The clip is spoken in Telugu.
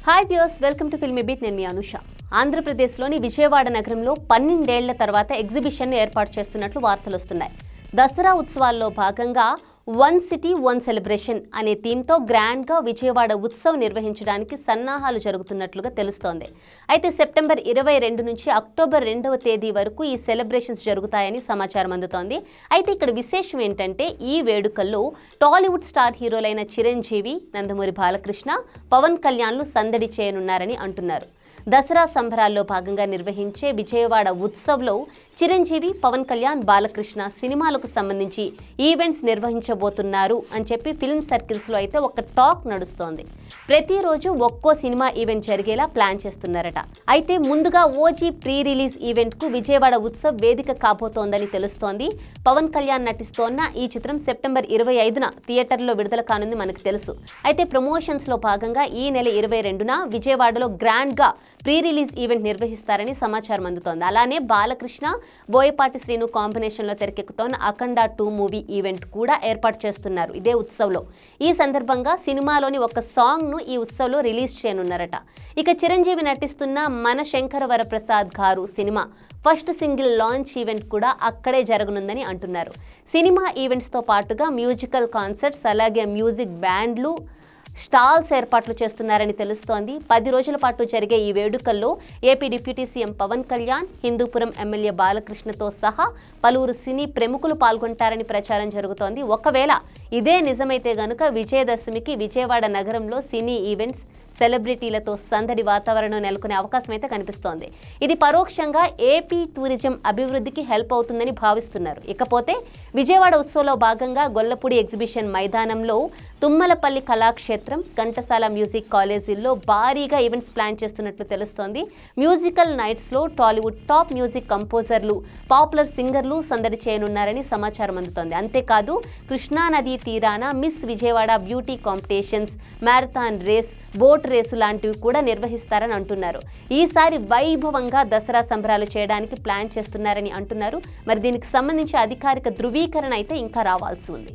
Hi viewers, welcome to filmy beat. నేను మీ అనుష. ఆంధ్రప్రదేశ్లోని విజయవాడ నగరంలో 12 ఏళ్ల తర్వాత ఎగ్జిబిషన్ ఏర్పాటు చేస్తున్నట్లు వార్తలు వస్తున్నాయి. దసరా ఉత్సవాల్లో భాగంగా వన్ సిటీ వన్ సెలబ్రేషన్ అనే థీమ్తో గ్రాండ్గా విజయవాడ ఉత్సవ్ నిర్వహించడానికి సన్నాహాలు జరుగుతున్నట్లుగా తెలుస్తోంది. అయితే సెప్టెంబర్ 22 నుంచి అక్టోబర్ 2వ తేదీ వరకు ఈ సెలబ్రేషన్స్ జరుగుతాయని సమాచారం అందుతోంది. అయితే ఇక్కడ విశేషం ఏంటంటే ఈ వేడుకల్లో టాలీవుడ్ స్టార్ హీరోలైన చిరంజీవి, నందమూరి బాలకృష్ణ, పవన్ కళ్యాణ్లు సందడి చేయనున్నారని అంటున్నారు. దసరా సంబరాల్లో భాగంగా నిర్వహించే విజయవాడ ఉత్సవ్లో చిరంజీవి, పవన్ కళ్యాణ్, బాలకృష్ణ సినిమాలకు సంబంధించి ఈవెంట్స్ నిర్వహించబోతున్నారు అని చెప్పి ఫిల్మ్ సర్కిల్స్లో అయితే ఒక టాక్ నడుస్తోంది. ప్రతిరోజు ఒక్కో సినిమా ఈవెంట్ జరిగేలా ప్లాన్ చేస్తున్నారట. అయితే ముందుగా ఓజీ ప్రీ రిలీజ్ ఈవెంట్కు విజయవాడ ఉత్సవ్ వేదిక కాబోతోందని తెలుస్తోంది. పవన్ కళ్యాణ్ నటిస్తోన్న ఈ చిత్రం సెప్టెంబర్ 25న థియేటర్లో విడుదల కానుంది మనకు తెలుసు. అయితే ప్రమోషన్స్లో భాగంగా ఈ నెల 22న విజయవాడలో గ్రాండ్గా ప్రీ రిలీజ్ ఈవెంట్ నిర్వహిస్తారని సమాచారం అందుతోంది. అలానే బాలకృష్ణ, బోయపాటి శ్రీను కాంబినేషన్లో తెరకెక్కుతోన్న అఖండ 2 మూవీ ఈవెంట్ కూడా ఏర్పాటు చేస్తున్నారు ఇదే ఉత్సవ్లో. ఈ సందర్భంగా సినిమాలోని ఒక సాంగ్ను ఈ ఉత్సవ్లో రిలీజ్ చేయనున్నారట. ఇక చిరంజీవి నటిస్తున్న మన Shankara Varaprasad Garu cinema first single launch event కూడా అక్కడే జరగనుందని అంటున్నారు. సినిమా ఈవెంట్స్తో పాటుగా మ్యూజికల్ కాన్సర్ట్స్, అలాగే మ్యూజిక్ బ్యాండ్లు, స్టాల్స్ ఏర్పాట్లు చేస్తున్నారని తెలుస్తోంది. 10 రోజుల పాటు జరిగే ఈ వేడుకల్లో AP deputy CM Pawan Kalyan, Hindupuram MLA బాలకృష్ణతో సహా పలువురు సినీ ప్రముఖులు పాల్గొంటారని ప్రచారం జరుగుతోంది. ఒకవేళ ఇదే నిజమైతే గనుక విజయదశమికి విజయవాడ నగరంలో సినీ ఈవెంట్స్, సెలబ్రిటీలతో సందడి వాతావరణం నెలకొనే అవకాశం అయితే కనిపిస్తోంది. ఇది పరోక్షంగా ఏపీ టూరిజం అభివృద్ధికి హెల్ప్ అవుతుందని భావిస్తున్నారు. ఇకపోతే విజయవాడ ఉత్సవంలో భాగంగా గొల్లపూడి ఎగ్జిబిషన్ మైదానంలో, తుమ్మలపల్లి కళాక్షేత్రం, ఘంటసాల మ్యూజిక్ కాలేజీల్లో భారీగా ఈవెంట్స్ ప్లాన్ చేస్తున్నట్లు తెలుస్తోంది. మ్యూజికల్ నైట్స్లో టాలీవుడ్ టాప్ మ్యూజిక్ కంపోజర్లు, పాపులర్ సింగర్లు సందడి చేయనున్నారని సమాచారం అందుతోంది. అంతేకాదు కృష్ణానదీ తీరాన miss Vijayawada beauty competitions, marathon race, boat race లాంటివి కూడా నిర్వహిస్తారని అంటున్నారు. ఈసారి వైభవంగా దసరా సంబరాలు చేయడానికి ప్లాన్ చేస్తున్నారని అంటున్నారు. మరి దీనికి సంబంధించి అధికారిక ధృవీకరణ అయితే ఇంకా రావాల్సి ఉంది.